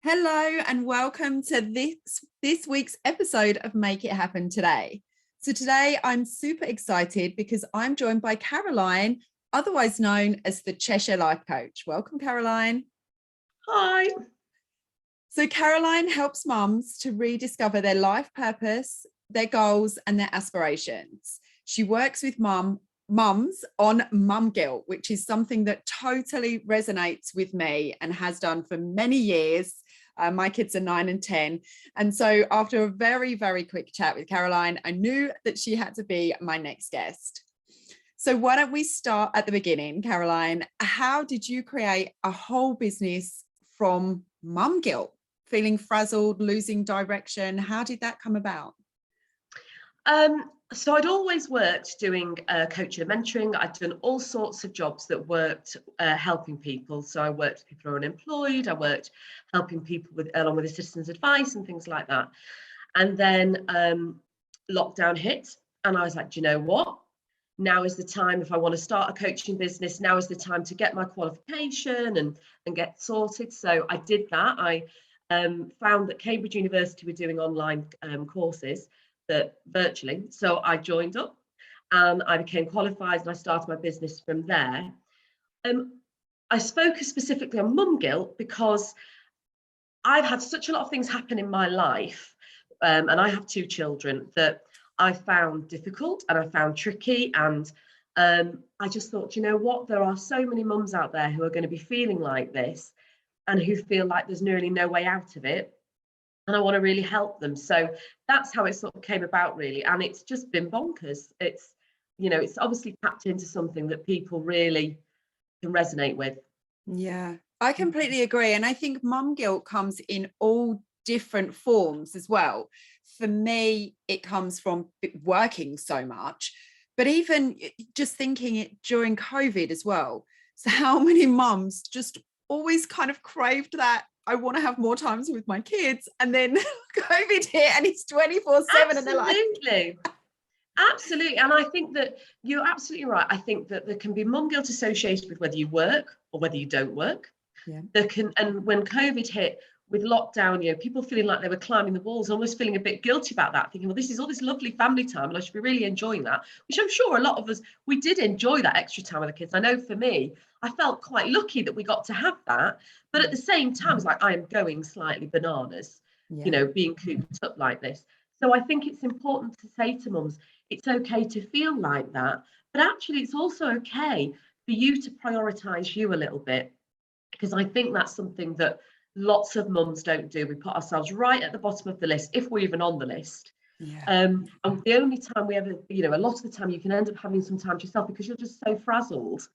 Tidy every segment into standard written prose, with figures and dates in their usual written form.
Hello and welcome to this week's episode of Make It Happen Today. So today I'm super excited because I'm joined by Caroline, otherwise known as the Cheshire Life Coach. Welcome, Caroline. Hi. So Caroline helps mums to rediscover their life purpose, their goals and their aspirations. She works with mums on mum guilt, which is something that totally resonates with me and has done for many years. My kids are 9 and 10. And so after a very, very quick chat with Caroline, I knew that she had to be my next guest. So why don't we start at the beginning, Caroline? How did you create a whole business from mum guilt, feeling frazzled, losing direction? How did that come about? So I'd always worked doing coaching and mentoring. I'd done all sorts of jobs that worked helping people. So I worked with people who are unemployed. I worked helping people along with assistance advice and things like that. And then lockdown hit and I was like, do you know what? Now is the time, if I want to start a coaching business, now is the time to get my qualification and get sorted. So I did that. I found that Cambridge University were doing online courses that virtually. So I joined up and I became qualified and I started my business from there. I focused specifically on mum guilt because I've had such a lot of things happen in my life, and I have 2 children that I found difficult and I found tricky. And I just thought, you know what, there are so many mums out there who are going to be feeling like this and who feel like there's nearly no way out of it. And I want to really help them. So that's how it sort of came about, really. And it's just been bonkers. It's, you know, it's obviously tapped into something that people really can resonate with. Yeah, I completely agree. And I think mum guilt comes in all different forms as well. For me, it comes from working so much, but even just thinking it during COVID as well. So how many mums just always kind of craved that I want to have more times with my kids, and then COVID hit and it's 24/7 and they're like, Absolutely. And I think that you're absolutely right. I think that there can be mum guilt associated with whether you work or whether you don't work. Yeah. And when COVID hit with lockdown, you know, people feeling like they were climbing the walls, almost feeling a bit guilty about that, thinking, well, this is all this lovely family time and I should be really enjoying that, which I'm sure a lot of us, we did enjoy that extra time with the kids. I know for me, I felt quite lucky that we got to have that. But at the same time, it's like, I am going slightly bananas, you know, being cooped up like this. So I think it's important to say to mums, it's okay to feel like that, but actually it's also okay for you to prioritise you a little bit, because I think that's something that lots of mums don't do. We put ourselves right at the bottom of the list, if we're even on the list. And the only time we ever, you know, a lot of the time you can end up having some time to yourself because you're just so frazzled.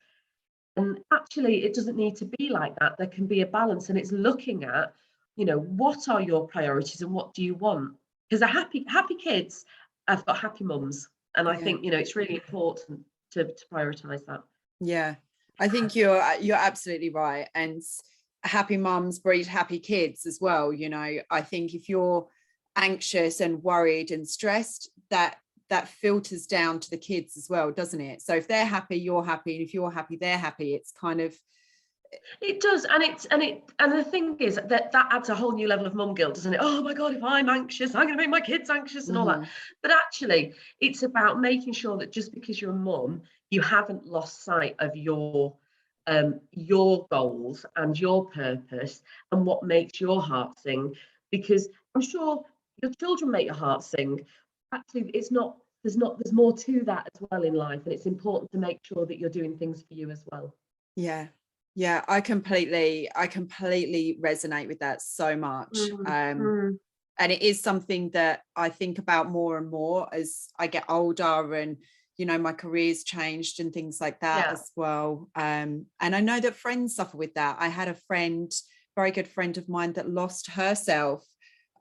And actually, it doesn't need to be like that. There can be a balance, and it's looking at, you know, what are your priorities and what do you want? Because happy kids have got happy mums, and I think, you know, it's really important to prioritise that. Yeah, I think you're absolutely right. And happy mums breed happy kids as well. You know, I think if you're anxious and worried and stressed, that filters down to the kids as well, doesn't it? So if they're happy, you're happy, and if you're happy, they're happy. It's kind of, it does. And the thing is that adds a whole new level of mum guilt, doesn't it? Oh my God, if I'm anxious, I'm going to make my kids anxious and all that. But actually, it's about making sure that just because you're a mum, you haven't lost sight of your goals and your purpose and what makes your heart sing. Because I'm sure your children make your heart sing. Actually, it's not. There's more to that as well in life, and it's important to make sure that you're doing things for you as well. Yeah, I completely resonate with that so much. And it is something that I think about more and more as I get older, and you know, my career's changed and things like that as well. And I know that friends suffer with that. I had a friend, very good friend of mine, that lost herself,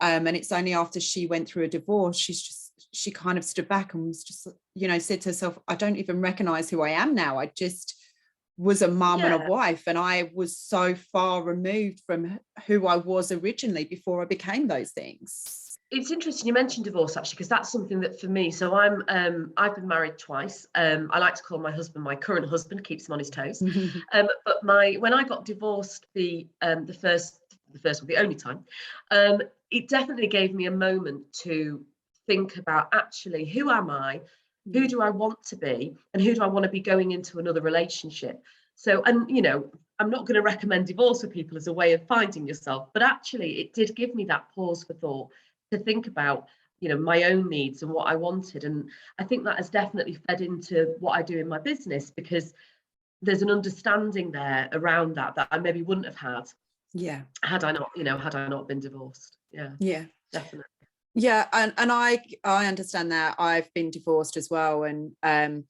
and it's only after she went through a divorce, she kind of stood back and was just, you know, said to herself, I don't even recognize who I am now. I just was a mum and a wife, and I was so far removed from who I was originally before I became those things. It's interesting you mentioned divorce, actually, because that's something that for me, so I've been married twice. I like to call my husband my current husband, keeps him on his toes. But when I got divorced the first the first one, the only time, it definitely gave me a moment to think about, actually, who am I? Who do I want to be? And who do I want to be going into another relationship? So, and, you know, I'm not going to recommend divorce for people as a way of finding yourself, but actually it did give me that pause for thought to think about, you know, my own needs and what I wanted. And I think that has definitely fed into what I do in my business, because there's an understanding there around that I maybe wouldn't have had. Yeah. Had I not been divorced. Yeah, definitely. Yeah, and I understand that. I've been divorced as well, and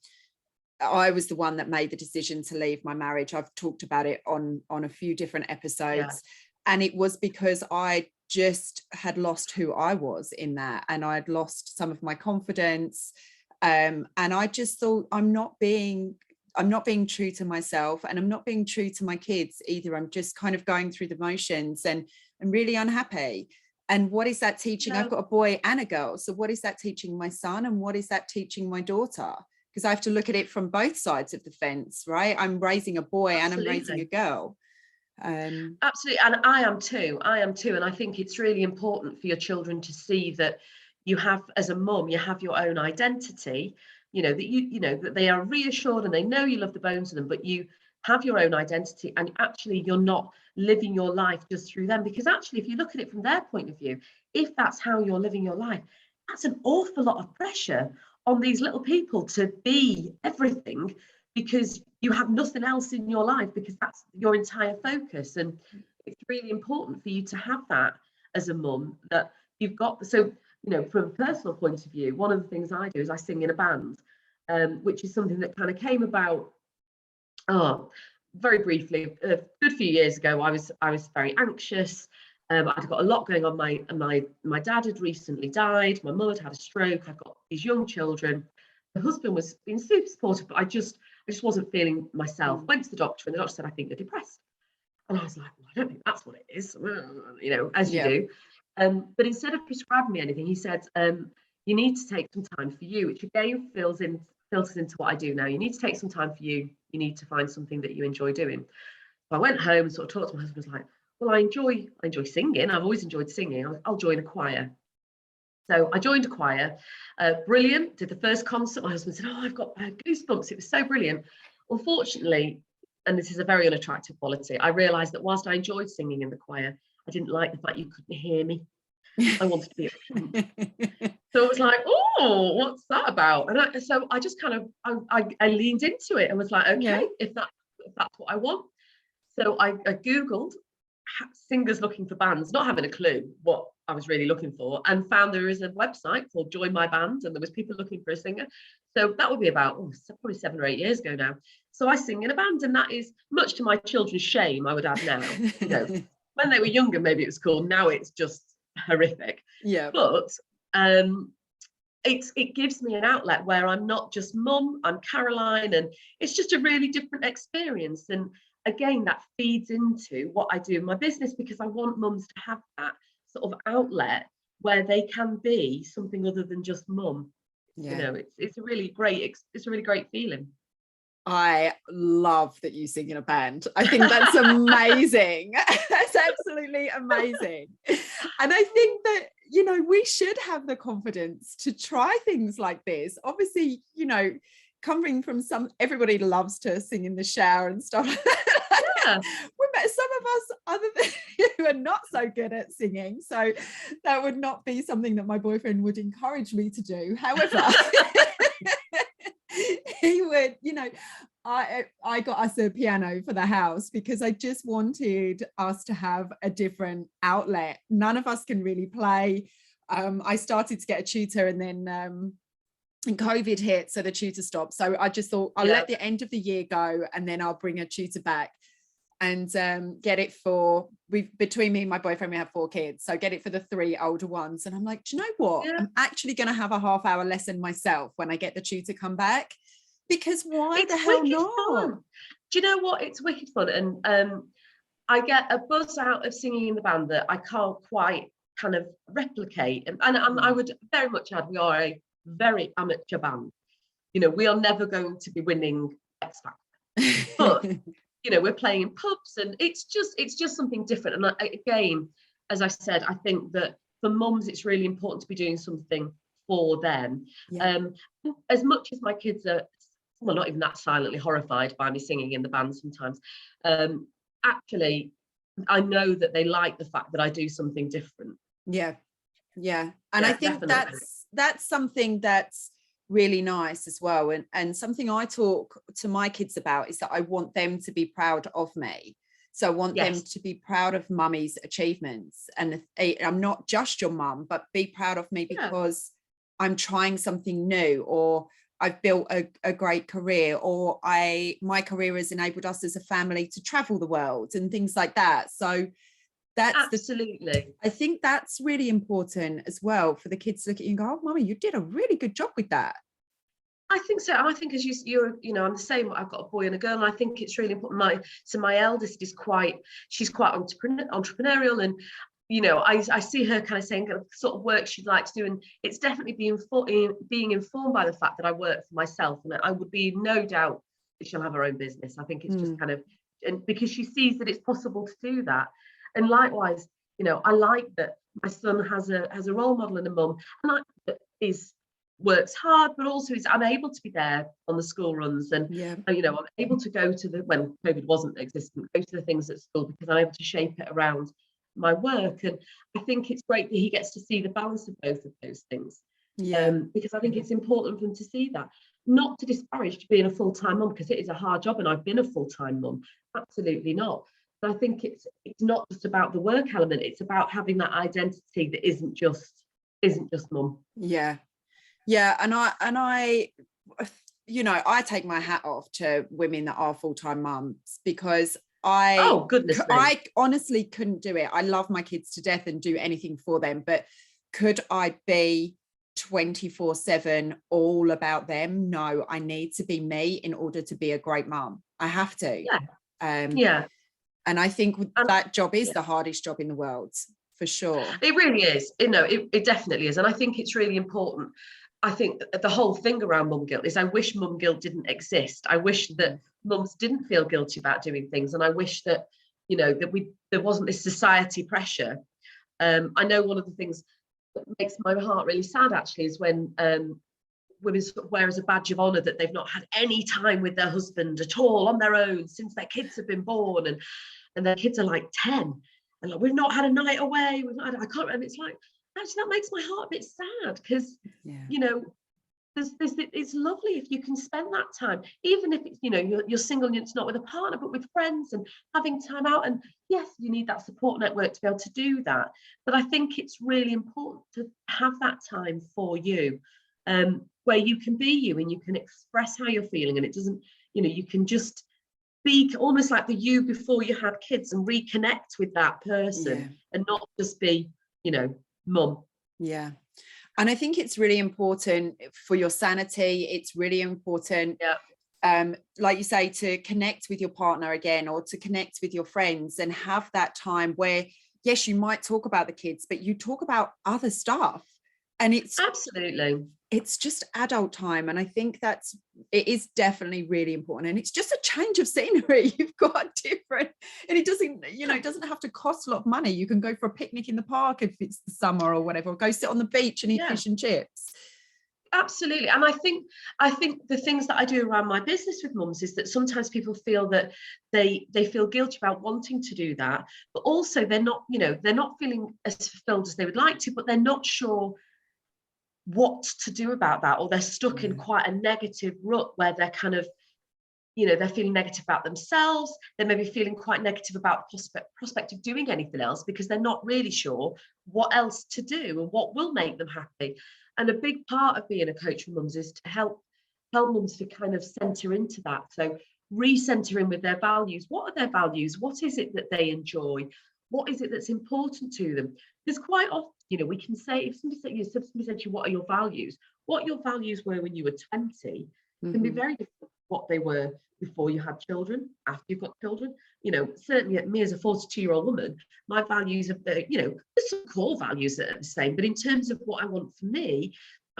I was the one that made the decision to leave my marriage. I've talked about it on a few different episodes, and it was because I just had lost who I was in that, and I'd lost some of my confidence, and I just thought, I'm not being true to myself, and I'm not being true to my kids either. I'm just kind of going through the motions, and I'm really unhappy. And what is that teaching? I've got a boy and a girl. So what is that teaching my son? And what is that teaching my daughter? Because I have to look at it from both sides of the fence, right? I'm raising a boy and I'm raising a girl. Absolutely. And I am too. And I think it's really important for your children to see that you have, as a mum, you have your own identity, you know, that you know, that they are reassured and they know you love the bones of them, but you have your own identity, and actually you're not living your life just through them. Because actually, if you look at it from their point of view, if that's how you're living your life, that's an awful lot of pressure on these little people to be everything, because you have nothing else in your life, because that's your entire focus. And it's really important for you to have that as a mum, that you've got. So, you know, from a personal point of view, one of the things I do is I sing in a band, which is something that kind of came about, very briefly, a good few years ago. I was very anxious. I'd got a lot going on. My dad had recently died. My mum had a stroke. I've got these young children. My husband was being super supportive, but I just wasn't feeling myself. Went to the doctor, and the doctor said, "I think you're depressed." And I was like, "Well, I don't think that's what it is," you know, as you do. But instead of prescribing me anything, he said, "You need to take some time for you," which again filters into what I do now. You need to take some time for you. You need to find something that you enjoy doing. So I went home and sort of talked to my husband. I was like, "Well, I enjoy singing. I've always enjoyed singing. I'll join a choir." So I joined a choir. Brilliant. Did the first concert. My husband said, "Oh, I've got goosebumps. It was so brilliant." Unfortunately, and this is a very unattractive quality, I realised that whilst I enjoyed singing in the choir, I didn't like the fact you couldn't hear me. I wanted to be at the front. So I was like, "Oh, what's that about?" And so I just kind of I leaned into it and was like, "Okay, if that's what I want." So I Googled singers looking for bands, not having a clue what I was really looking for, and found there is a website called Join My Band, and there was people looking for a singer. So that would be about probably 7 or 8 years ago now. So I sing in a band, and that is, much to my children's shame, I would add now. You know, when they were younger, maybe it was cool. Now it's just horrific. Yeah. But it gives me an outlet where I'm not just mum, I'm Caroline, and it's just a really different experience. And again, that feeds into what I do in my business, because I want mums to have that sort of outlet where they can be something other than just mum. You know, it's a really great feeling. I love that you sing in a band. I think that's amazing. That's absolutely amazing. And I think that, you know, we should have the confidence to try things like this. Obviously, you know, coming from everybody loves to sing in the shower and stuff like that. Yeah. Some of us, other than you, are not so good at singing. So that would not be something that my boyfriend would encourage me to do. However, he would, you know, I got us a piano for the house because I just wanted us to have a different outlet. None of us can really play. I started to get a tutor, and then and COVID hit, so the tutor stopped. So I just thought I'll let the end of the year go, and then I'll bring a tutor back and get it for, between me and my boyfriend, we have 4 kids, so get it for the 3 older ones. And I'm like, do you know what? I'm actually going to have a half-hour lesson myself when I get the tutor come back, because why the hell not? Fun. Do you know what? It's wicked fun. And I get a buzz out of singing in the band that I can't quite kind of replicate. And I would very much add, we are a very amateur band. You know, we are never going to be winning X Factor. But you know, we're playing in pubs, and it's just something different. And again, as I said, I think that for mums, it's really important to be doing something for them. Yeah. As much as my kids are, well, not even that silently horrified by me singing in the band sometimes, actually, I know that they like the fact that I do something different. Yeah. Yeah. And Yeah, I think definitely. that's something that's really nice as well. And something I talk to my kids about is that I want them to be proud of me. So I want them Yes, to be proud of mummy's achievements. And I'm not just your mum, but be proud of me yeah, because I'm trying something new, or I've built a great career, or my career has enabled us as a family to travel the world and things like that. So absolutely. I think that's really important as well for the kids to look at you and go, oh, mummy, you did a really good job with that. I think so. I think as you're, you know, I'm the same. I've got a boy and a girl, and I think it's really important. My eldest is she's quite entrepreneurial, and you know, I see her kind of saying the sort of work she'd like to do, and it's definitely being informed by the fact that I work for myself, and I would be no doubt that she'll have her own business. I think it's just kind of, and because she sees that it's possible to do that, and likewise, you know, I like that my son has a role model and a mum, and that is works hard, but also I'm able to be there on the school runs, and Yeah. you know, I'm able to go to when COVID wasn't existent, go to the things at school because I'm able to shape it around my work. And I think it's great that he gets to see the balance of both of those things, Yeah. because I think it's important for him to see that, not to disparage being a full-time mum, because it is a hard job, and I've been a full-time mum, absolutely not. But I think it's not just about the work element, it's about having that identity that isn't just mum. Yeah. Yeah. And I, you know, I take my hat off to women that are full-time mums, because Oh, goodness me. I honestly couldn't do it. I love my kids to death and do anything for them, but could I be 24/7 all about them? No, I need to be me in order to be a great mum. I have to. Yeah, Um, yeah. and I think And that job is yeah, the hardest job in the world, for sure. it really is. You know, it definitely is. And I think it's really important. I think the whole thing around mum guilt is I wish mum guilt didn't exist. I wish that mums didn't feel guilty about doing things. And I wish that, you know, that there wasn't this society pressure. I know one of the things that makes my heart really sad actually is when women sort of wear as a badge of honor that they've not had any time with their husband at all on their own since their kids have been born, and their kids are like 10, and like, we've not had a night away, I can't remember. It's like, actually that makes my heart a bit sad, because Yeah. you know, it's lovely if you can spend that time, even if it's, you know, you're single and it's not with a partner but with friends, and having time out. And yes, you need that support network to be able to do that, but I think it's really important to have that time for you, where you can be you and you can express how you're feeling, and it doesn't, you know, you can just be almost like the you before you had kids and reconnect with that person, Yeah. and not just be, you know, mum. Yeah. And I think it's really important for your sanity. It's really important, Yeah, like you say, to connect with your partner again, or to connect with your friends, and have that time where, yes, you might talk about the kids, but you talk about other stuff. And absolutely. it's just adult time. And I think it is definitely really important. And it's just a change of scenery. You've got different, and it doesn't, you know, it doesn't have to cost a lot of money. You can go for a picnic in the park if it's the summer or whatever, or go sit on the beach and eat Yeah, fish and chips. absolutely. And I think the things that I do around my business with mums is that sometimes people feel that they feel guilty about wanting to do that, but also they're not, you know, they're not feeling as fulfilled as they would like to, but they're not sure what to do about that, or they're stuck in quite a negative rut where they're kind of, you know, they're feeling negative about themselves. They may be feeling quite negative about the prospect of doing anything else, because they're not really sure what else to do and what will make them happy. And a big part of being a coach for mums is to help mums to kind of center into that. So re-centering with their values. What are their values? What is it that they enjoy? What is it that's important to them? Because quite often, you know, we can say, if somebody said to you, what are your values? What your values were when you were 20 can be very different from what they were before you had children, after you've got children. You know, certainly me as a 42-year-old woman, my values are, you know, there's some core values that are the same, but in terms of what I want for me,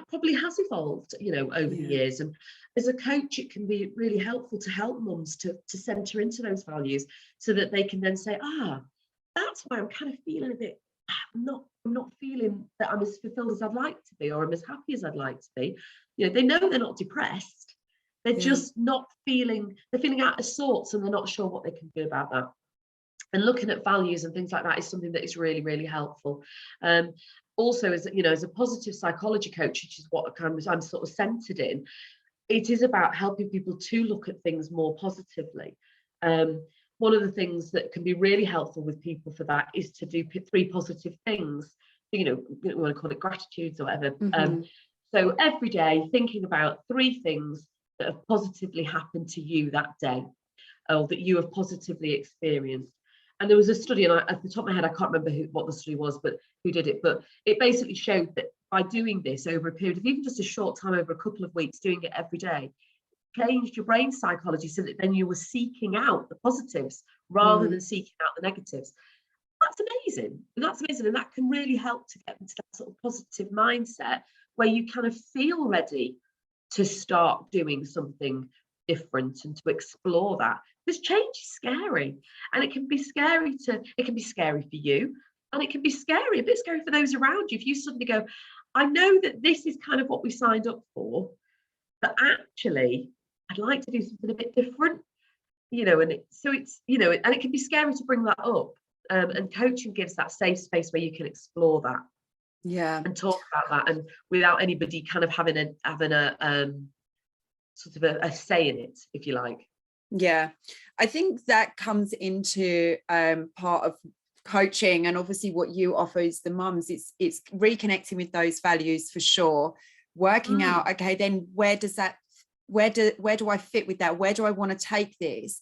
probably has evolved, over the years. And as a coach, it can be really helpful to help mums to centre into those values, so that they can then say, that's why I'm kind of feeling a bit, I'm not feeling that I'm as fulfilled as I'd like to be, or I'm as happy as I'd like to be. They know they're not depressed. They're just not feeling, they're feeling out of sorts, and they're not sure what they can do about that. And looking at values and things like that is something that is really, really helpful. Also, as a positive psychology coach, which is what I'm sort of centered in, it is about helping people to look at things more positively. One of the things that can be really helpful with people for that is to do 3 positive things. We want to call it gratitudes or whatever. So every day, thinking about 3 things that have positively happened to you that day, or that you have positively experienced. And there was a study, and at the top of my head, I can't remember what the study was, but who did it. But it basically showed that by doing this over a period of even just a short time, over a couple of weeks, doing it every day, changed your brain psychology, so that then you were seeking out the positives rather than seeking out the negatives. That's amazing. And that can really help to get into that sort of positive mindset, where you kind of feel ready to start doing something different and to explore that. Because change is scary, and it can be scary for you, and it can be a bit scary for those around you. If you suddenly go, I know that this is kind of what we signed up for, but actually I'd like to do something a bit different, and it can be scary to bring that up. And coaching gives that safe space where you can explore that, and talk about that, and without anybody kind of having a sort of a say in it, if you like. I think that comes into part of coaching, and obviously what you offer is the mums. It's reconnecting with those values for sure, working out, okay, then where do I fit with that? Where do I want to take this?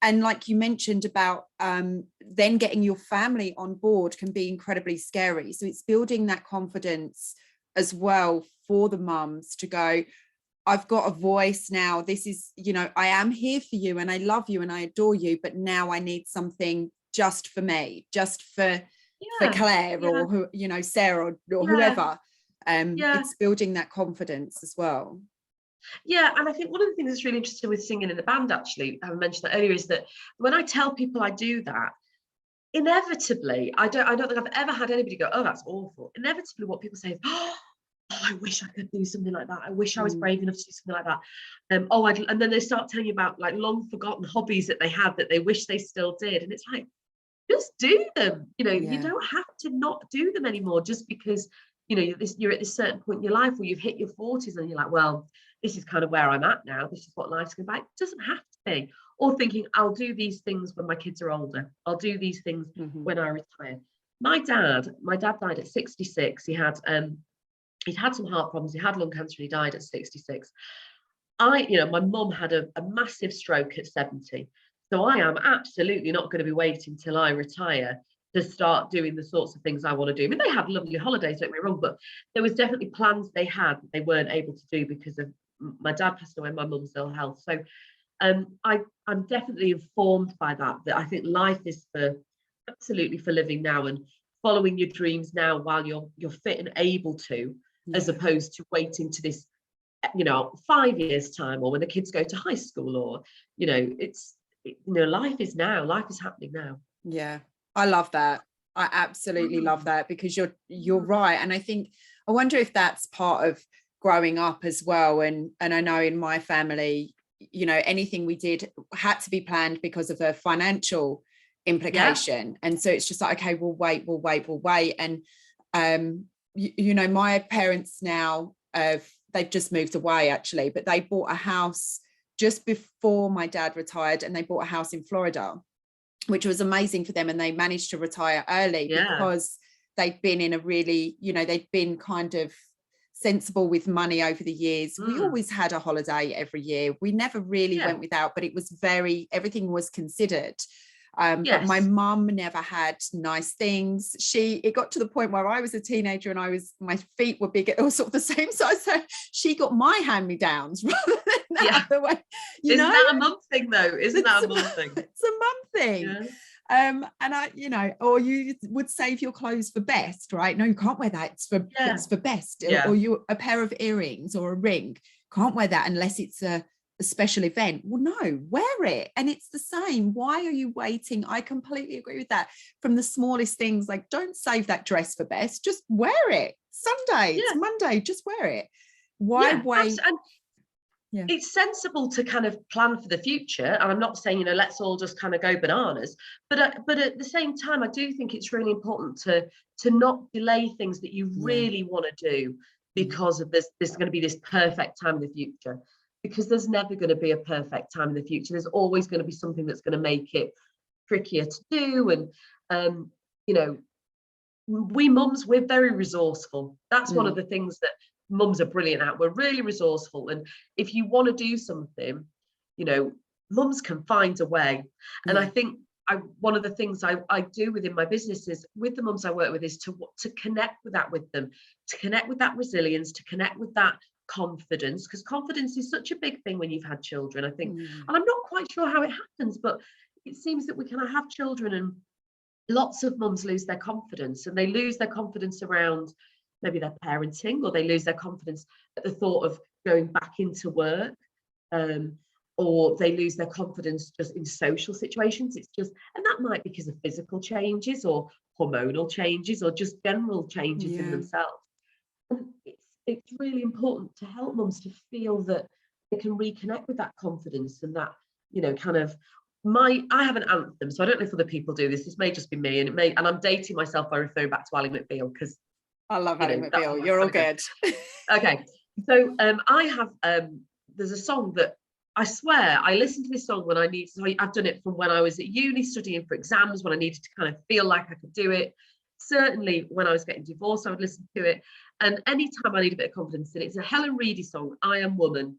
And like you mentioned about then getting your family on board can be incredibly scary. So it's building that confidence as well for the mums to go, I've got a voice now. This is, I am here for you, and I love you and I adore you, but now I need something just for me, just for Claire or who, Sarah or whoever. It's building that confidence as well. And I think one of the things that's really interesting with singing in a band, actually, I mentioned that earlier, is that when I tell people I do that, inevitably, I don't think I've ever had anybody go, oh, that's awful. Inevitably, what people say is, oh, I wish I could do something like that. I wish I was brave enough to do something like that. And then they start telling you about like long forgotten hobbies that they had that they wish they still did. And it's like, just do them. You don't have to not do them anymore, just because you're at this certain point in your life where you've hit your 40s and you're like, well, this is kind of where I'm at now. This is what life's going to be. It doesn't have to be. Or thinking, I'll do these things when my kids are older. I'll do these things when I retire. My dad died at 66. He'd had some heart problems. He had lung cancer. And he died at 66. My mum had a massive stroke at 70. So I am absolutely not going to be waiting till I retire to start doing the sorts of things I want to do. I mean, they had lovely holidays, don't get me wrong, but there was definitely plans they had that they weren't able to do because of my dad passed away, my mum's ill health. So I'm definitely informed by that I think life is absolutely for living now, and following your dreams now while you're fit and able to, as opposed to waiting to this 5 years time, or when the kids go to high school, or life is now, life is happening now. I love that. I absolutely love that, because you're right. And I wonder if that's part of growing up as well. And I know in my family, anything we did had to be planned because of a financial implication. And so it's just like, okay, we'll wait. And my parents now, they've just moved away actually, but they bought a house just before my dad retired, and they bought a house in Florida, which was amazing for them. And they managed to retire early because they'd been in a really, they'd been kind of sensible with money over the years. We always had a holiday every year. We never really went without, but it was everything was considered. But my mum never had nice things. It got to the point where I was a teenager and my feet were big, all sort of the same size. So she got my hand-me-downs rather than the other way. Isn't that a mum thing though? Isn't that a mum thing? It's a mum thing. And or you would save your clothes for best, right? No, you can't wear that. It's for best. Or you a pair of earrings or a ring, can't wear that unless it's a special event. Well, no, wear it. And it's the same. Why are you waiting? I completely agree with that. From the smallest things, like, don't save that dress for best, just wear it. Sunday, it's Monday, just wear it. Why wait? Yeah. It's sensible to kind of plan for the future, and I'm not saying, let's all just kind of go bananas, but at the same time, I do think it's really important to not delay things that you really want to do because of there's going to be this perfect time in the future, because there's never going to be a perfect time in the future. There's always going to be something that's going to make it trickier to do. And we mums, we're very resourceful. That's one of the things that mums are brilliant at. We're really resourceful, and if you want to do something, mums can find a way. And I think one of the things I do within my business is, with the mums I work with, is to connect with them, to connect with that resilience, to connect with that confidence, because confidence is such a big thing when you've had children, I think. And I'm not quite sure how it happens, but it seems that we kind of have children and lots of mums lose their confidence, and they lose their confidence around maybe their parenting, or they lose their confidence at the thought of going back into work, or they lose their confidence just in social situations. And that might be because of physical changes or hormonal changes or just general changes in themselves. And it's really important to help mums to feel that they can reconnect with that confidence, and that, kind of, I have an anthem, so I don't know if other people do this. This may just be me, and I'm dating myself by referring back to Ally McBeal, because I love Ally McBeal. You're all good. Okay, so I have there's a song that I swear I listened to this song when I need. So I've done it from when I was at uni studying for exams, when I needed to kind of feel like I could do it. Certainly when I was getting divorced, I would listen to it, and anytime I need a bit of confidence in it. It's a Helen Reedy song, I Am Woman.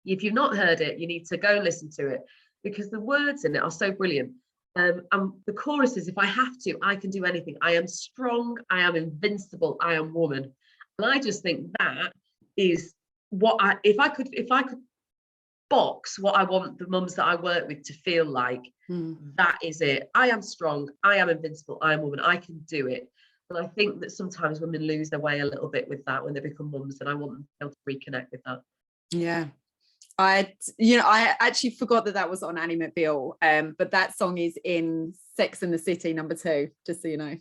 If you've not heard it, you need to go and listen to it, because the words in it are so brilliant. And the chorus is, if I have to, I can do anything. I am strong, I am invincible, I am woman. And I just think that is what if I could box what I want the mums that I work with to feel like, that is it. I am strong, I am invincible, I am woman, I can do it. And I think that sometimes women lose their way a little bit with that when they become mums, and I want them to be able to reconnect with that. Yeah. I actually forgot that was on Ally McBeal, but that song is in Sex and the City #2, just so you know.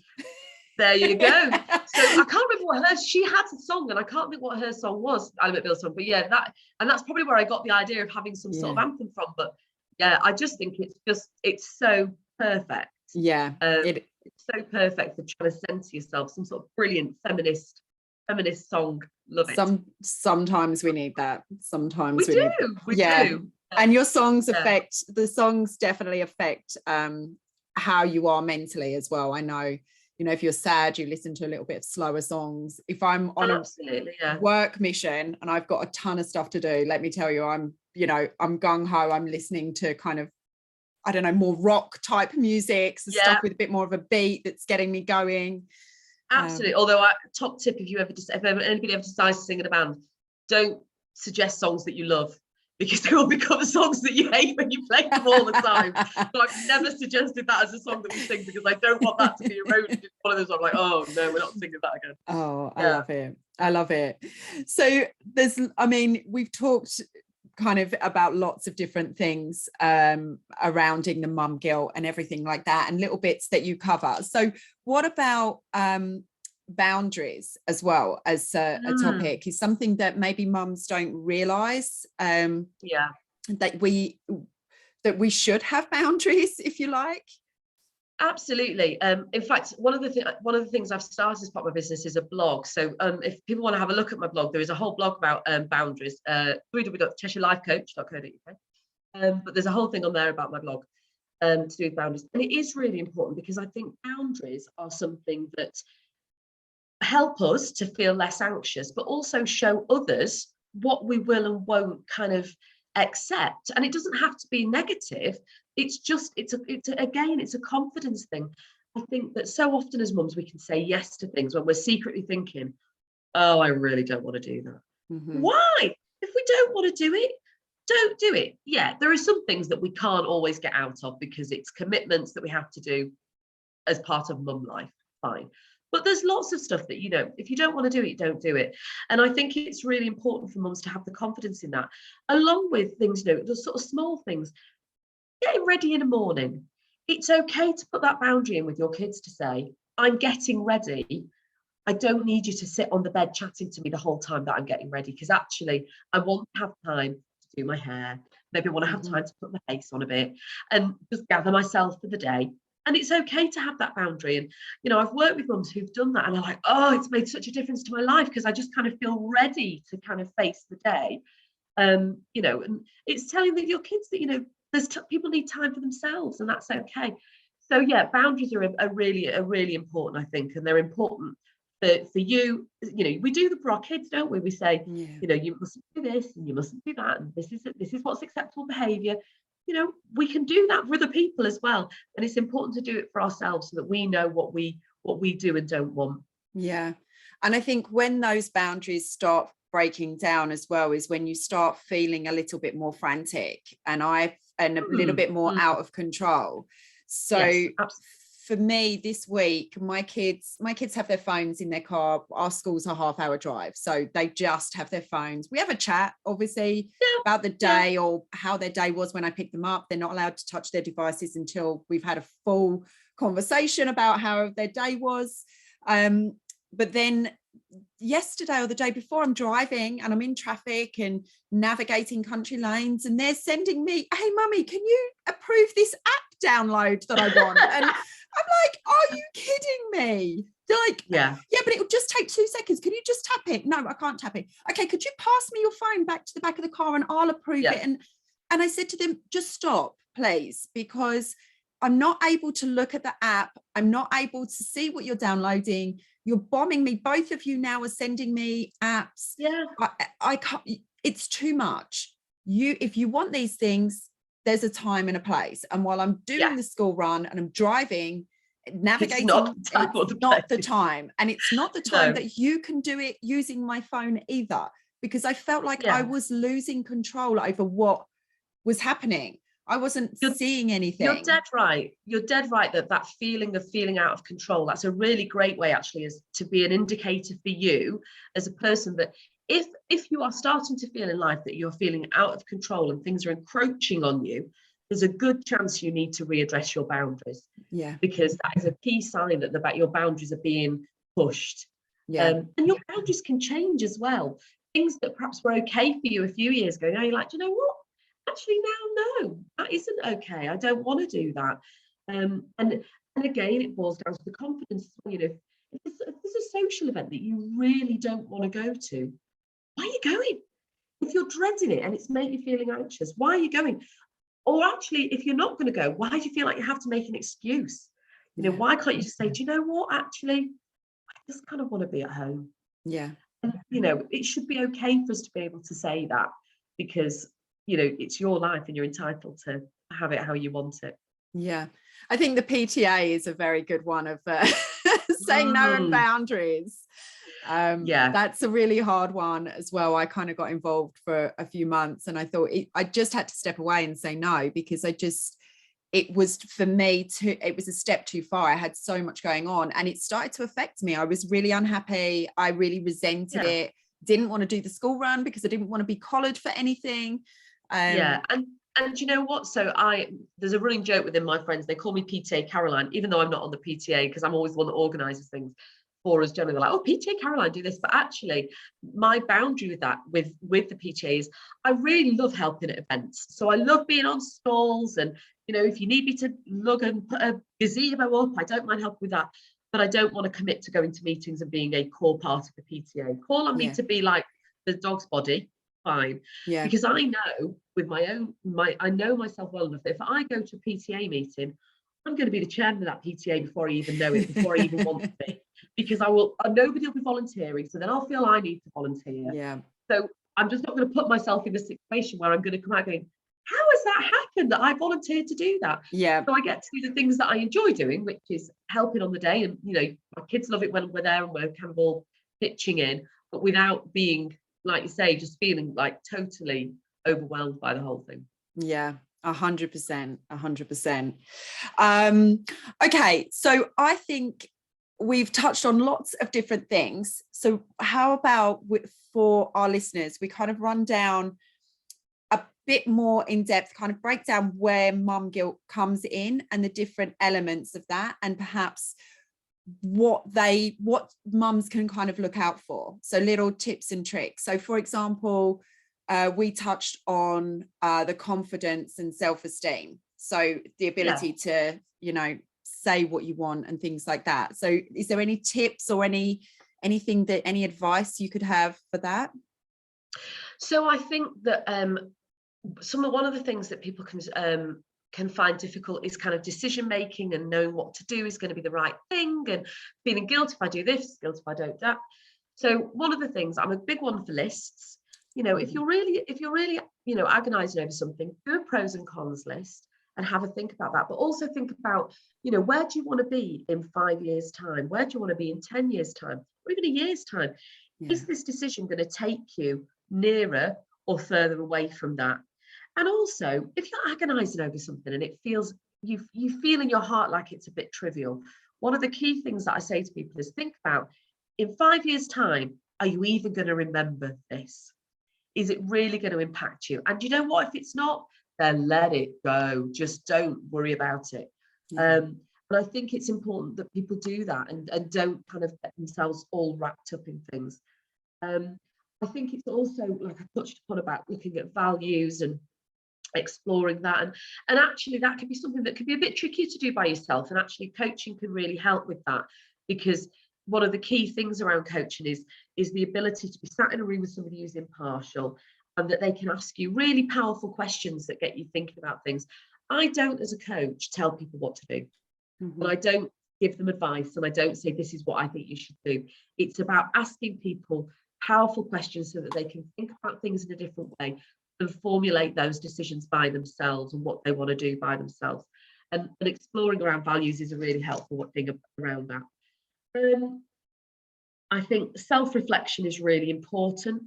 There you go. So I can't remember what she had a song, and I can't think what her song was, Ally McBeal's song, but that's probably where I got the idea of having some sort of anthem from. But I just think it's so perfect. It's so perfect for trying to center yourself, some sort of brilliant feminist song. Love it. Sometimes we need that. Sometimes we do. And your songs definitely affect how you are mentally as well. I know, if you're sad, you listen to a little bit of slower songs. If I'm on a work mission and I've got a ton of stuff to do, let me tell you, I'm gung-ho. I'm listening to kind of, I don't know, more rock type music, stuff with a bit more of a beat that's getting me going. Absolutely. Although, top tip, if anybody ever decides to sing in a band, don't suggest songs that you love, because they will become songs that you hate when you play them all the time. So I've never suggested that as a song that we sing, because I don't want that to be eroded. It's one of those, I'm like, oh no, we're not singing that again. Oh, I love it. So we've talked kind of about lots of different things surrounding the mum guilt and everything like that, and little bits that you cover. So what about boundaries as well as a topic? Is something that maybe mums don't realize that we should have boundaries, if you like? Absolutely. In fact, one of the things I've started as part of my business is a blog. So if people want to have a look at my blog, there is a whole blog about boundaries, www.cheshirelifecoach.co.uk. But there's a whole thing on there about my blog to do with boundaries. And it is really important, because I think boundaries are something that help us to feel less anxious, but also show others what we will and won't kind of accept. And it doesn't have to be negative. It's a confidence thing. I think that so often as mums, we can say yes to things when we're secretly thinking, oh, I really don't want to do that. Why? If we don't want to do it, don't do it. Yeah, there are some things that we can't always get out of because it's commitments that we have to do as part of mum life. Fine. But there's lots of stuff that, if you don't want to do it, don't do it. And I think it's really important for mums to have the confidence in that, along with things, the sort of small things. Getting ready in the morning. It's okay to put that boundary in with your kids to say, I'm getting ready. I don't need you to sit on the bed chatting to me the whole time that I'm getting ready, because actually I want to have time to do my hair. Maybe I want to have time to put my face on a bit and just gather myself for the day. And it's okay to have that boundary. And, I've worked with mums who've done that and are like, oh, it's made such a difference to my life because I just kind of feel ready to kind of face the day. And it's telling your kids that, there's people need time for themselves, and that's okay. So yeah, boundaries are really important, I think, and they're important for you. We do them for our kids, don't we? We say, you mustn't do this and you mustn't do that, and this is what's acceptable behaviour. We can do that for other people as well, and it's important to do it for ourselves so that we know what we do and don't want. Yeah, and I think when those boundaries start breaking down as well is when you start feeling a little bit more frantic and a little bit more out of control. So yes, for me this week, my kids have their phones in their car. Our schools are half-hour drive, so they just have their phones. We have a chat, obviously, about the day or how their day was when I picked them up. They're not allowed to touch their devices until we've had a full conversation about how their day was. But then yesterday or the day before, I'm driving and I'm in traffic and navigating country lanes, and they're sending me, hey mummy, can you approve this app download that I want? And I'm like, are you kidding me? They're like, yeah, but it will just take 2 seconds. Can you just tap it? No, I can't tap it. Okay, could you pass me your phone back to the back of the car and I'll approve it? And I said to them, just stop, please, because I'm not able to look at the app. I'm not able to see what you're downloading. You're bombing me. Both of you now are sending me apps. Yeah. I can't, it's too much. If you want these things, there's a time and a place. And while I'm doing the school run and I'm driving, navigating, it's not the time. And it's not the time that you can do it using my phone either, because I felt like I was losing control over what was happening. I wasn't seeing anything. You're dead right. You're dead right that feeling of feeling out of control, that's a really great way actually, is to be an indicator for you as a person that if you are starting to feel in life that you're feeling out of control and things are encroaching on you, there's a good chance you need to readdress your boundaries. Yeah. Because that is a key sign that your boundaries are being pushed. Yeah. And your boundaries can change as well. Things that perhaps were okay for you a few years ago, now you're like, do you know what? Actually now, no, that isn't okay. I don't want to do that. And again, it boils down to the confidence. If there's a social event that you really don't want to go to, why are you going? If you're dreading it and it's making you feeling anxious, why are you going? Or actually, if you're not going to go, why do you feel like you have to make an excuse? Why can't you just say, do you know what? Actually, I just kind of want to be at home. Yeah. And, it should be okay for us to be able to say that, because it's your life and you're entitled to have it how you want it. Yeah, I think the PTA is a very good one of saying no and boundaries. That's a really hard one as well. I kind of got involved for a few months and I thought I just had to step away and say no, because it was for me it was a step too far. I had so much going on and it started to affect me. I was really unhappy. I really resented it. Didn't want to do the school run because I didn't want to be collared for anything. And you know what? So there's a running joke within my friends. They call me PTA Caroline, even though I'm not on the PTA, because I'm always the one that organises things for us. Generally, they're like, oh, PTA Caroline, do this. But actually, my boundary with that, with the PTA, is I really love helping at events. So I love being on stalls, and if you need me to lug and put a gazebo up, I don't mind helping with that. But I don't want to commit to going to meetings and being a core part of the PTA. Call on me to be like the dog's body. Fine. Yeah. Because I know with I know myself well enough that if I go to a PTA meeting, I'm going to be the chairman of that PTA before I even know it, before I even want to be, because nobody will be volunteering. So then I'll feel I need to volunteer. Yeah. So I'm just not going to put myself in a situation where I'm going to come out going, how has that happened that I volunteered to do that? Yeah. So I get to do the things that I enjoy doing, which is helping on the day. And, my kids love it when we're there and we're kind of all pitching in, but without being, like you say, just feeling like totally overwhelmed by the whole thing. Yeah, 100%, 100%. Okay, so I think we've touched on lots of different things. So how about for our listeners, we kind of run down a bit more in depth, kind of break down where mum guilt comes in and the different elements of that, and perhaps what mums can kind of look out for. So little tips and tricks. So for example, we touched on the confidence and self-esteem. So the ability to, say what you want and things like that. So is there any tips or any advice you could have for that? So I think that one of the things that people can find difficult is kind of decision making, and knowing what to do is going to be the right thing, and feeling guilt if I do this, guilt if I don't that. So one of the things, I'm a big one for lists. If you're really agonizing over something, do a pros and cons list and have a think about that. But also think about, where do you want to be in 5 years' time? Where do you want to be in 10 years' time, or even a year's time? Yeah. Is this decision going to take you nearer or further away from that? And also, if you're agonizing over something and it feels, you feel in your heart like it's a bit trivial, one of the key things that I say to people is think about, in 5 years' time, are you even going to remember this? Is it really going to impact you? And you know what, if it's not, then let it go. Just don't worry about it. And I think it's important that people do that and don't kind of get themselves all wrapped up in things. I think it's also, like I touched upon, about looking at values and exploring that. And actually that could be something that could be a bit tricky to do by yourself. And actually coaching can really help with that, because one of the key things around coaching is the ability to be sat in a room with somebody who's impartial, and that they can ask you really powerful questions that get you thinking about things. I don't, as a coach, tell people what to do. And I don't give them advice, and I don't say this is what I think you should do. It's about asking people powerful questions so that they can think about things in a different way and formulate those decisions by themselves and what they want to do by themselves. And exploring around values is a really helpful thing around that. I think self-reflection is really important.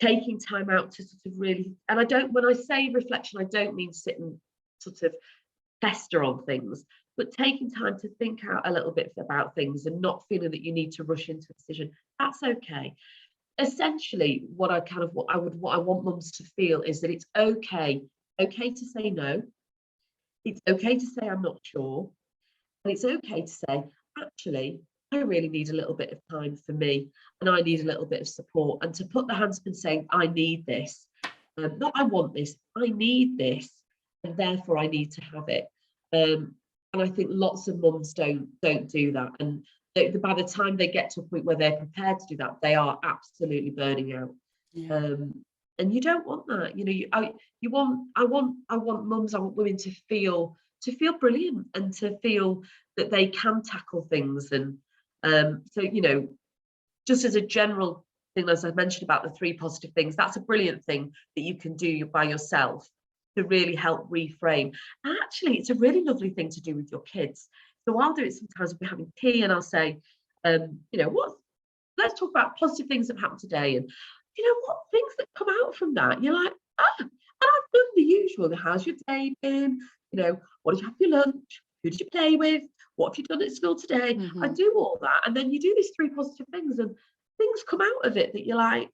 Taking time out to sort of really, and when I say reflection, I don't mean sit and sort of pester on things, but taking time to think out a little bit about things and not feeling that you need to rush into a decision. That's okay. Essentially, what I want mums to feel is that it's okay to say no. It's okay to say I'm not sure, and it's okay to say, actually, I really need a little bit of time for me, and I need a little bit of support, and to put the hands up and saying, I need this, not I want this, I need this, and therefore I need to have it. And I think lots of mums don't do that, and by the time they get to a point where they're prepared to do that, they are absolutely burning out. Yeah. And you don't want that. I want mums, I want women to feel brilliant and to feel that they can tackle things. And so, just as a general thing, as I mentioned about the 3 positive things, that's a brilliant thing that you can do by yourself to really help reframe. And actually, it's a really lovely thing to do with your kids. So I'll do it sometimes. We're having tea and I'll say, let's talk about positive things that happened today. And what things that come out from that, you're like, and I've done the usual. How's your day been? What did you have for your lunch? Who did you play with? What have you done at school today? I do all that. And then you do these 3 positive things, and things come out of it that you're like,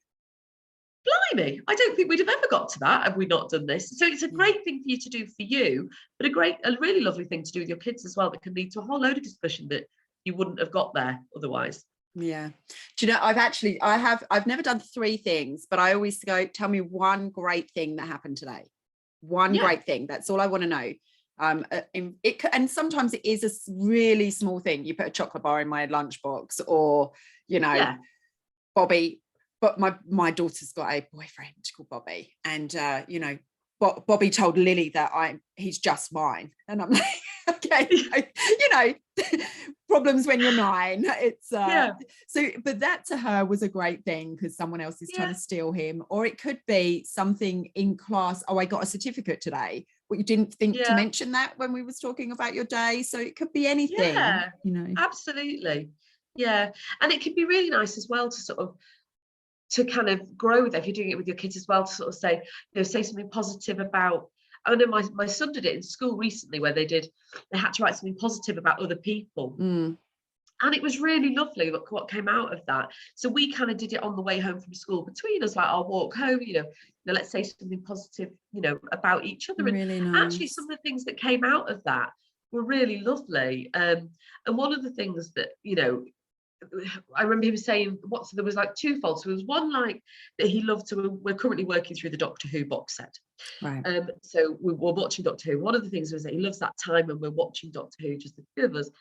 blimey, I don't think we'd have ever got to that had we not done this. So it's a great thing for you to do for you, but a really lovely thing to do with your kids as well, that can lead to a whole load of discussion that you wouldn't have got there otherwise. Yeah. Do you know, I've never done 3 things, but I always go, tell me one great thing that happened today. One great thing. That's all I want to know. And sometimes it is a really small thing. You put a chocolate bar in my lunchbox, or Bobby, but my daughter's got a boyfriend called Bobby, and Bobby told Lily that he's just mine, and I'm like, okay, problems when you're 9. It's so, but that to her was a great thing because someone else is trying to steal him. Or it could be something in class. Oh, I got a certificate today. Well, you didn't think to mention that when we was talking about your day. So it could be anything. Absolutely. Yeah. And it could be really nice as well to sort of to kind of grow with that, if you're doing it with your kids as well, to sort of say, say something positive about, I know my son did it in school recently, where they had to write something positive about other people. And it was really lovely what came out of that. So we kind of did it on the way home from school between us, like our walk home, let's say something positive, about each other. Really and nice. actually some of the things that came out of that were really lovely. And one of the things that, I remember him saying, there was like twofold. So there was one, like, that he loved to, we're currently working through the Doctor Who box set. Right. So we were watching Doctor Who. One of the things was that he loves that time when we're watching Doctor Who, just the two of us.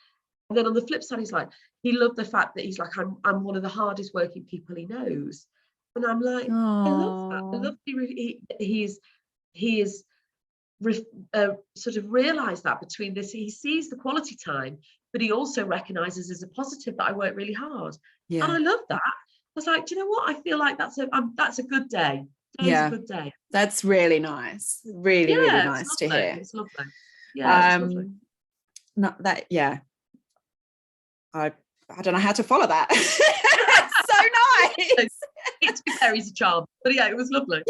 And then on the flip side, he's like, he loved the fact that he's like, I'm one of the hardest working people he knows. And I'm like, Aww. I love that. I love he is sort of realised that between this, he sees the quality time, but he also recognises as a positive that I work really hard. Yeah. And I love that. I was like, do you know what? I feel like that's a good day. Today's a good day. That's really nice. Really, really nice to hear. It's lovely. Yeah, it's lovely. Not that, I don't know how to follow that. It's so nice. It's carries a charm, but yeah, it was lovely.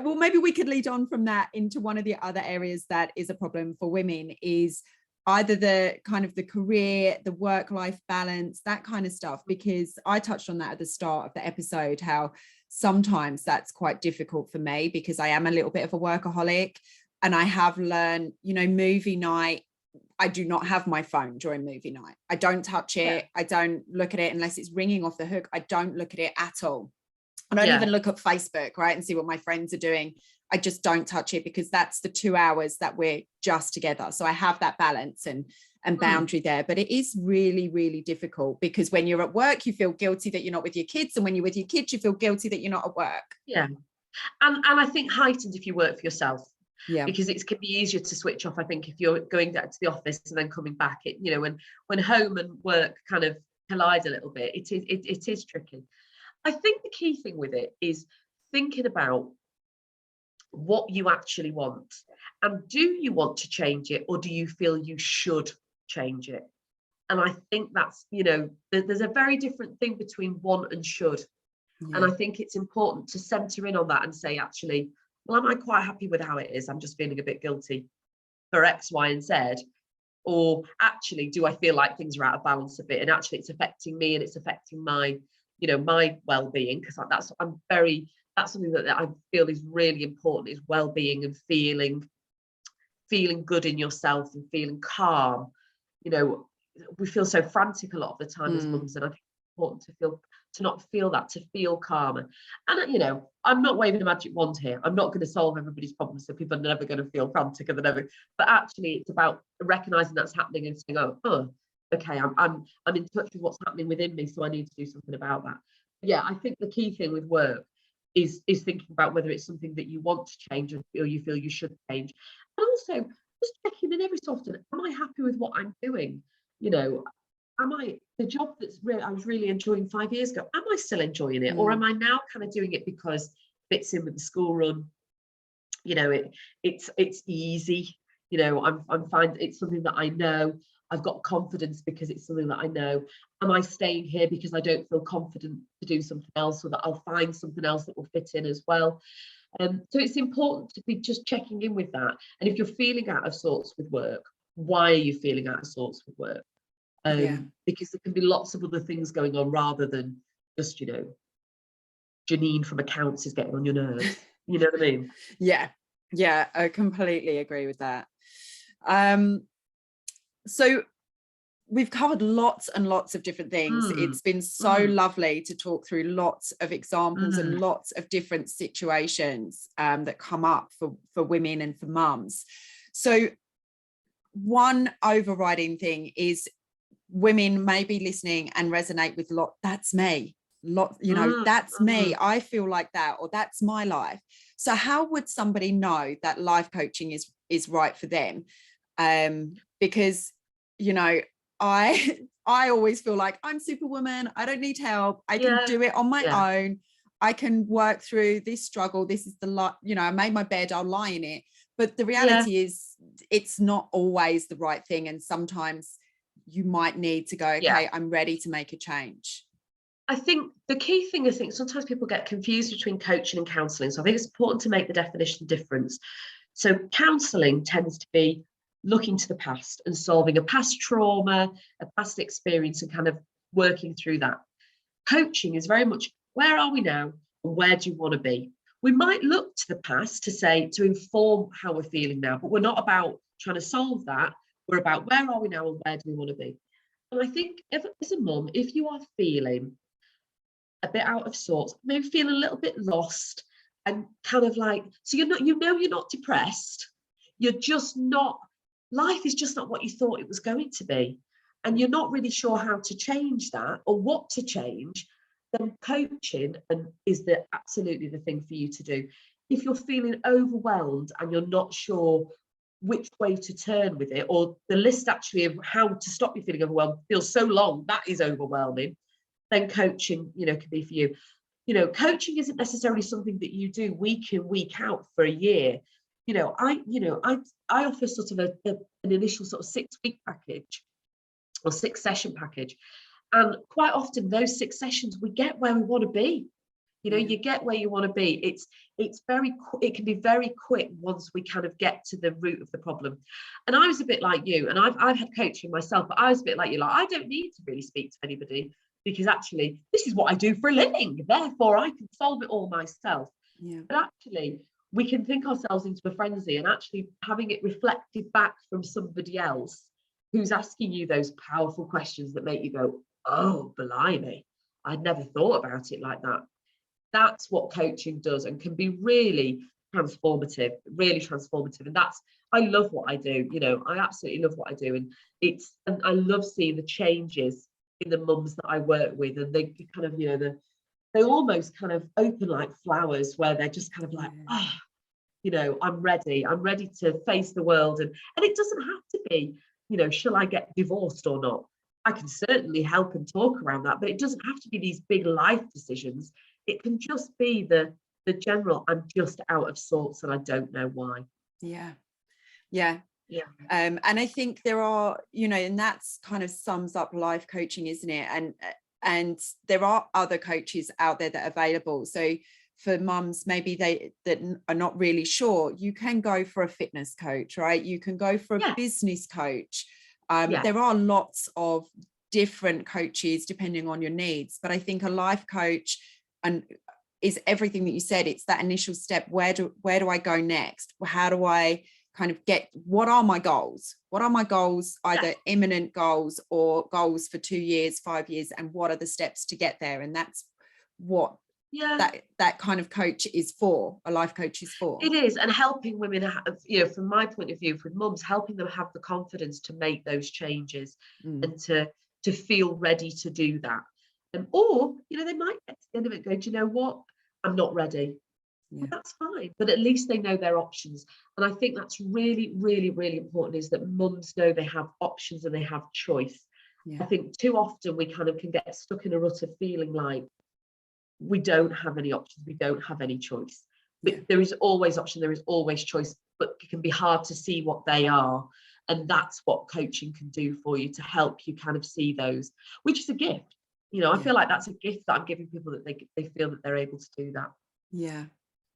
Well, maybe we could lead on from that into one of the other areas that is a problem for women, is either the kind of the career, the work-life balance, that kind of stuff, because I touched on that at the start of the episode, how sometimes that's quite difficult for me because I am a little bit of a workaholic, and I have learned, movie night, I do not have my phone during movie night. I don't touch it. I don't look at it unless it's ringing off the hook. I don't look at it at all. I don't even look at Facebook, right, and see what my friends are doing. I just don't touch it, because that's the 2 hours that we're just together. So I have that balance and boundary there. But it is really, really difficult, because when you're at work, you feel guilty that you're not with your kids. And when you're with your kids, you feel guilty that you're not at work. Yeah. And I think heightened if you work for yourself. Yeah. Because it can be easier to switch off, I think, if you're going back to the office and then coming back. When home and work kind of collide a little bit, it is tricky. I think the key thing with it is thinking about what you actually want, and do you want to change it, or do you feel you should change it? And I think that's, there's a very different thing between want and should. And I think it's important to center in on that and say, actually, well, am I quite happy with how it is? I'm just feeling a bit guilty for X, Y, and Z. Or actually, do I feel like things are out of balance a bit? And actually, it's affecting me and it's affecting my, my well-being. Because that's something that I feel is really important, is well-being and feeling good in yourself and feeling calm. We feel so frantic a lot of the time as mums, and I think it's important to not feel that, to feel calmer. And I'm not waving a magic wand here. I'm not going to solve everybody's problems, so people are never going to feel frantic, and never. But actually, it's about recognizing that's happening and saying, oh, okay, I'm in touch with what's happening within me, so I need to do something about that. Yeah, I think the key thing with work is thinking about whether it's something that you want to change or you feel you should change, and also just checking in every so often. Am I happy with what I'm doing? Am I, the job I was really enjoying 5 years ago, am I still enjoying it? Or am I now kind of doing it because it fits in with the school run? It's easy. I'm fine. It's something that I know. I've got confidence because it's something that I know. Am I staying here because I don't feel confident to do something else, or that I'll find something else that will fit in as well? So it's important to be just checking in with that. And if you're feeling out of sorts with work, why are you feeling out of sorts with work? Because there can be lots of other things going on rather than just, Janine from accounts is getting on your nerves. You know what I mean? Yeah, I completely agree with that. So we've covered lots and lots of different things. It's been so lovely to talk through lots of examples and lots of different situations that come up for women and for mums. So one overriding thing is, women may be listening and resonate with that's me, that's me, I feel like that, or that's my life. So how would somebody know that life coaching is right for them? Because I always feel like I'm Superwoman, I don't need help, I can do it on my own, I can work through this struggle, this is I made my bed, I'll lie in it. But the reality is, it's not always the right thing, and sometimes you might need to go, okay, I'm ready to make a change. I think the key thing, I think sometimes people get confused between coaching and counselling. So I think it's important to make the definition difference. So counselling tends to be looking to the past and solving a past trauma, a past experience, and kind of working through that. Coaching is very much, where are we now and where do you want to be? We might look to the past to inform how we're feeling now, but we're not about trying to solve that. We're about where are we now and where do we want to be? And I think as a mum, if you are feeling a bit out of sorts, maybe feel a little bit lost, and kind of like, so you're not depressed, you're just not, life is just not what you thought it was going to be, and you're not really sure how to change that or what to change, then coaching is absolutely the thing for you to do. If you're feeling overwhelmed and you're not sure which way to turn with it, or the list actually of how to stop you feeling overwhelmed feels so long, that is overwhelming, then coaching, can be for you. Coaching isn't necessarily something that you do week in, week out for a year. I offer sort of an initial sort of 6-week package or 6-session package. And quite often those 6 sessions, we get where we want to be. You get where you want to be. It can be very quick once we kind of get to the root of the problem. And I was a bit like you, and I've had coaching myself, but I was a bit like you, like, I don't need to really speak to anybody, because actually this is what I do for a living. Therefore, I can solve it all myself. Yeah. But actually, we can think ourselves into a frenzy, and actually having it reflected back from somebody else who's asking you those powerful questions that make you go, oh, blimey, I'd never thought about it like that. That's what coaching does, and can be really transformative. And I love what I do. I absolutely love what I do. And I love seeing the changes in the mums that I work with, and they kind of, they almost kind of open like flowers, where they're just kind of like, I'm ready to face the world. And it doesn't have to be, shall I get divorced or not? I can certainly help and talk around that, but it doesn't have to be these big life decisions. It can just be the general, I'm just out of sorts and I don't know why. Yeah. And I think there are, and that's kind of sums up life coaching, isn't it? And there are other coaches out there that are available. So for mums, maybe that are not really sure, you can go for a fitness coach, right? You can go for a business coach. There are lots of different coaches depending on your needs, but I think a life coach is everything that you said. It's that initial step. Where do I go next? How do I kind of what are my goals? Either imminent goals or goals for 2 years, 5 years, and what are the steps to get there? And that's what that kind of coach is for. A life coach is for. It is, and helping women have, from my point of view, with mums, helping them have the confidence to make those changes and to feel ready to do that. Or they might get to the end of it and go, do you know what, I'm not ready. Well, that's fine, but at least they know their options. And I think that's really, really, really important, is that mums know they have options and they have choice. I think too often we kind of can get stuck in a rut of feeling like we don't have any options, we don't have any choice. But there is always option, there is always choice, but it can be hard to see what they are. And that's what coaching can do for you, to help you kind of see those, which is a gift. I feel like that's a gift that I'm giving people, that they feel that they're able to do that. Yeah.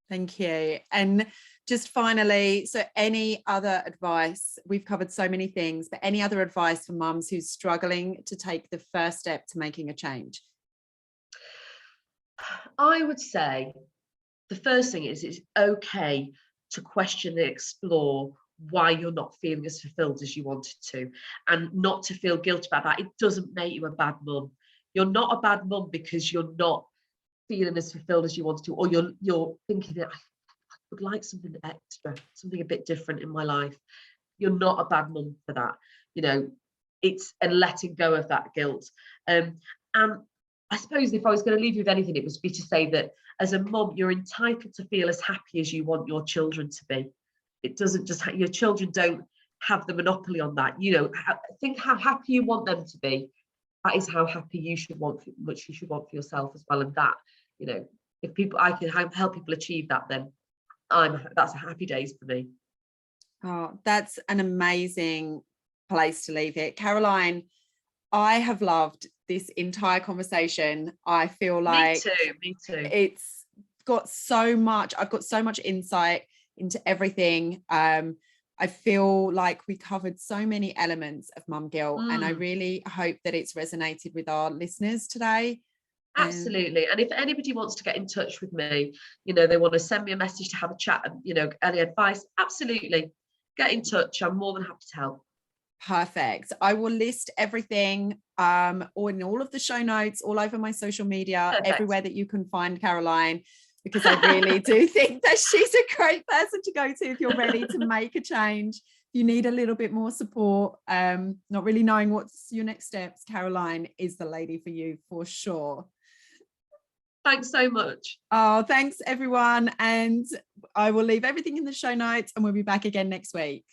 Thank you. And just finally, so any other advice? We've covered so many things, but any other advice for mums who's struggling to take the first step to making a change? I would say the first thing is, it's okay to question and explore why you're not feeling as fulfilled as you wanted to, and not to feel guilty about that. It doesn't make you a bad mum. You're not a bad mum because you're not feeling as fulfilled as you wanted to, or you're thinking that I would like something extra, something a bit different in my life. You're not a bad mum for that. It's a letting go of that guilt. And I suppose if I was going to leave you with anything, it would be to say that as a mum, you're entitled to feel as happy as you want your children to be. It doesn't just, your children don't have the monopoly on that. Think how happy you want them to be. That is how happy you should want, much you should want for yourself as well. And that, if I can help people achieve that, then that's a happy days for me. Oh, that's an amazing place to leave it. Caroline, I have loved this entire conversation. I feel like me too. it's got so much, I've got so much insight into everything. I feel like we covered so many elements of mum guilt, and I really hope that it's resonated with our listeners today. Absolutely. And if anybody wants to get in touch with me, you know, they want to send me a message to have a chat, you know, any advice, absolutely, get in touch. I'm more than happy to help. Perfect. I will list everything or in all of the show notes, all over my social media, Perfect. everywhere that you can find Caroline, because I really do think that she's a great person to go to if you're ready to make a change. If you need a little bit more support, not really knowing what's your next steps, Caroline is the lady for you for sure. Thanks so much. Oh, thanks everyone. And I will leave everything in the show notes, and we'll be back again next week.